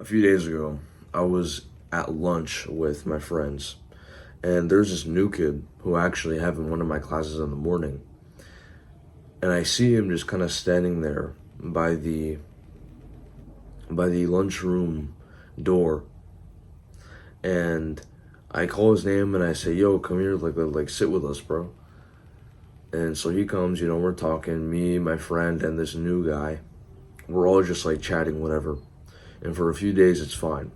A few days ago, I was at lunch with my friends, and there's this new kid who I actually have in one of my classes in the morning. And I see him just kind of standing there by the lunchroom door, and I call his name and I say, "Yo, come here, like sit with us, bro." And so he comes, we're talking, me, my friend, and this new guy. We're all just like chatting, whatever. And for a few days, it's fine.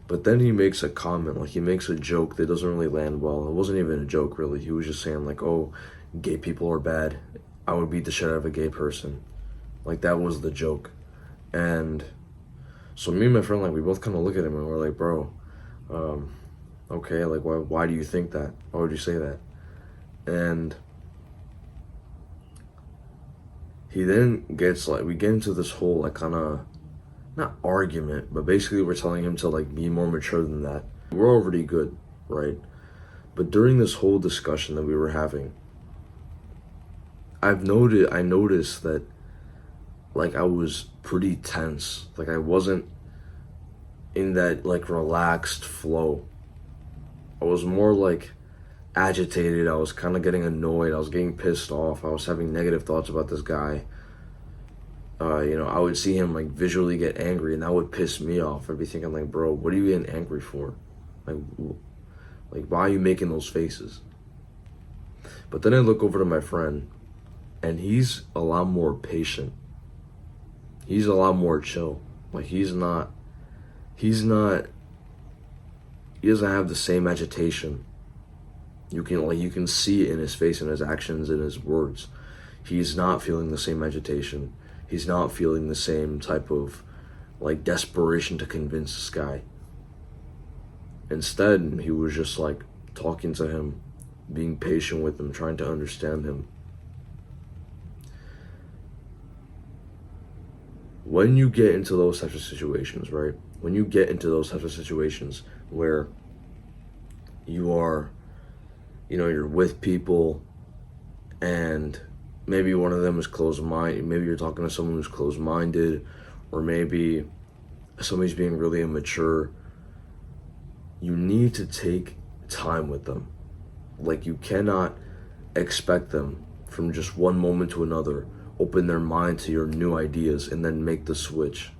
But then he makes a comment, like he makes a joke that doesn't really land well. It wasn't even a joke, really. He was just saying, like, oh, gay people are bad. I would beat the shit out of a gay person. Like, that was the joke. And so me and my friend, like, we both kind of look at him and we're like, bro, okay, like, why do you think that? Why would you say that? And he then gets, like, we get into this whole, like, kind of, not argument, but basically we're telling him to like be more mature than that. We're already good, right? But during this whole discussion that we were having, I noticed that like I was pretty tense. Like I wasn't in that like relaxed flow. I was more like agitated. I was kind of getting annoyed. I was getting pissed off. I was having negative thoughts about this guy. I would see him like visually get angry, and that would piss me off. I'd be thinking like, bro, what are you getting angry for? Like, why are you making those faces? But then I look over to my friend, and he's a lot more patient. He's a lot more chill. Like he doesn't have the same agitation. You can see it in his face, in his actions, in his words. He's not feeling the same agitation. He's not feeling the same type of like desperation to convince this guy. Instead, he was just like talking to him, being patient with him, trying to understand him. When you get into those types of situations, right? When you get into those types of situations where you are, you're with people and maybe one of them is closed-minded. Maybe you're talking to someone who's closed-minded, or maybe somebody's being really immature. You need to take time with them. Like you cannot expect them from just one moment to another, open their mind to your new ideas and then make the switch.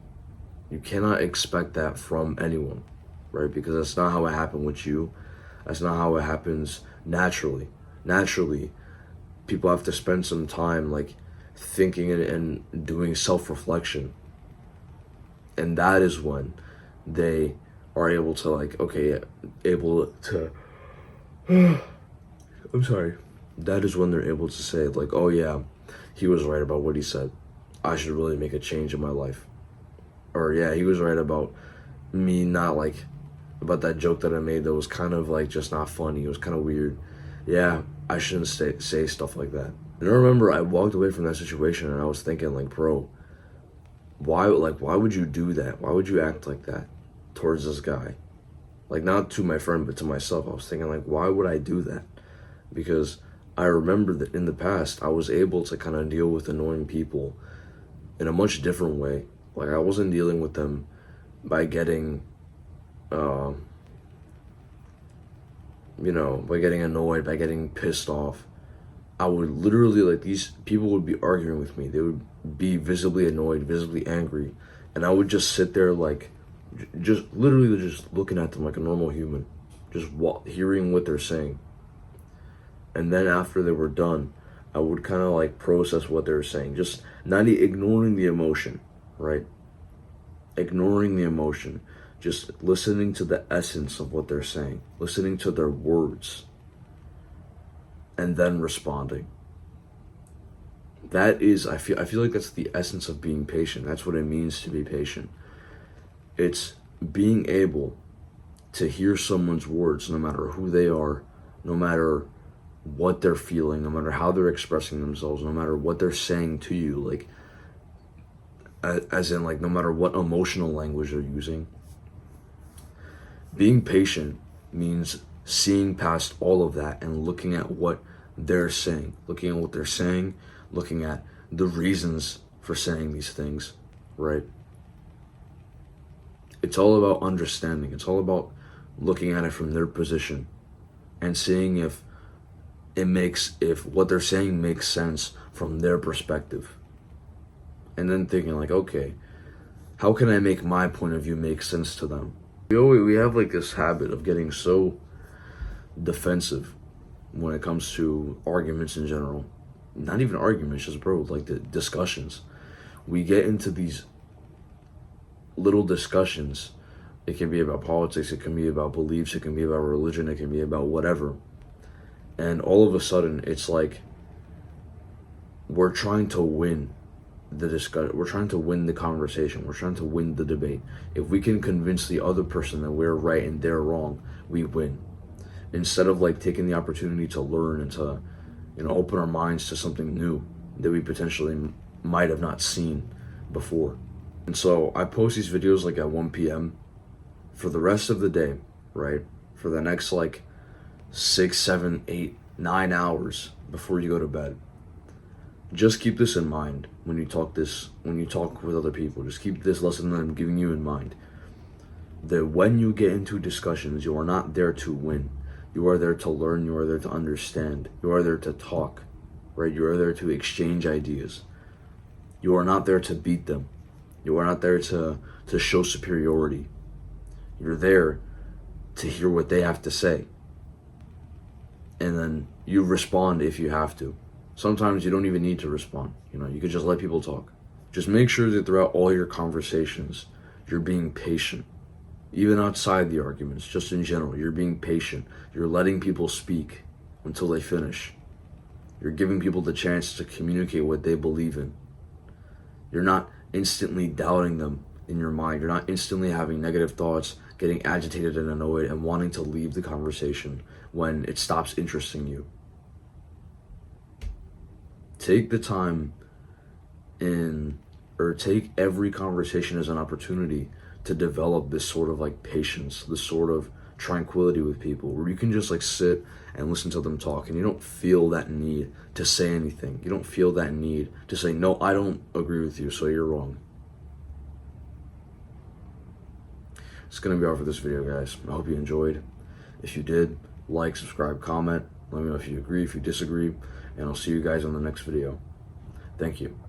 You cannot expect that from anyone, right? Because that's not how it happened with you. That's not how it happens naturally. Naturally, people have to spend some time like thinking and doing self-reflection, and that is when they are able to I'm sorry, that is when they're able to say like, oh yeah, he was right about what he said, I should really make a change in my life. Or yeah, he was right about me not like about that joke that I made that was kind of like just not funny, it was kind of weird. Yeah, I shouldn't say stuff like that. And I remember I walked away from that situation and I was thinking like, bro, why would you do that? Why would you act like that towards this guy? Like not to my friend, but to myself. I was thinking like, why would I do that? Because I remember that in the past, I was able to kind of deal with annoying people in a much different way. Like I wasn't dealing with them by getting, by getting annoyed, by getting pissed off. I would literally, like, these people would be arguing with me. They would be visibly annoyed, visibly angry. And I would just sit there, like, just literally just looking at them like a normal human. Just hearing what they're saying. And then after they were done, I would kind of, like, process what they were saying. Just not ignoring the emotion, right? Ignoring the emotion. Just listening to the essence of what they're saying. Listening to their words. And then responding. That is, I feel like that's the essence of being patient. That's what it means to be patient. It's being able to hear someone's words, no matter who they are, no matter what they're feeling, no matter how they're expressing themselves, no matter what they're saying to you, like, as in, like, no matter what emotional language they're using. Being patient means seeing past all of that and looking at what they're saying, looking at the reasons for saying these things, right? It's all about understanding. It's all about looking at it from their position and seeing if what they're saying makes sense from their perspective. And then thinking like, okay, how can I make my point of view make sense to them? We have like this habit of getting so defensive when it comes to arguments in general. Not even arguments, just like the discussions. We get into these little discussions. It can be about politics, it can be about beliefs, it can be about religion, it can be about whatever. And all of a sudden, it's like we're trying to win the discussion. We're trying to win the conversation. We're trying to win the debate. If we can convince the other person that we're right and they're wrong, we win. Instead of like taking the opportunity to learn and to, open our minds to something new that we potentially might have not seen before. And so I post these videos like at 1 p.m. for the rest of the day, right? For the next like 6, 7, 8, 9 hours before you go to bed. Just keep this in mind when you talk with other people. Just keep this lesson that I'm giving you in mind. That when you get into discussions, you are not there to win. You are there to learn. You are there to understand. You are there to talk, right? You are there to exchange ideas. You are not there to beat them. You are not there to show superiority. You're there to hear what they have to say. And then you respond if you have to. Sometimes you don't even need to respond. You could just let people talk. Just make sure that throughout all your conversations, you're being patient. Even outside the arguments, just in general, you're being patient. You're letting people speak until they finish. You're giving people the chance to communicate what they believe in. You're not instantly doubting them in your mind. You're not instantly having negative thoughts, getting agitated and annoyed, and wanting to leave the conversation when it stops interesting you. Take the time take every conversation as an opportunity to develop this sort of like patience, this sort of tranquility with people where you can just like sit and listen to them talk and you don't feel that need to say anything. You don't feel that need to say, no, I don't agree with you, so you're wrong. It's going to be all for this video, guys. I hope you enjoyed. If you did, like, subscribe, comment. Let me know if you agree, if you disagree, and I'll see you guys on the next video. Thank you.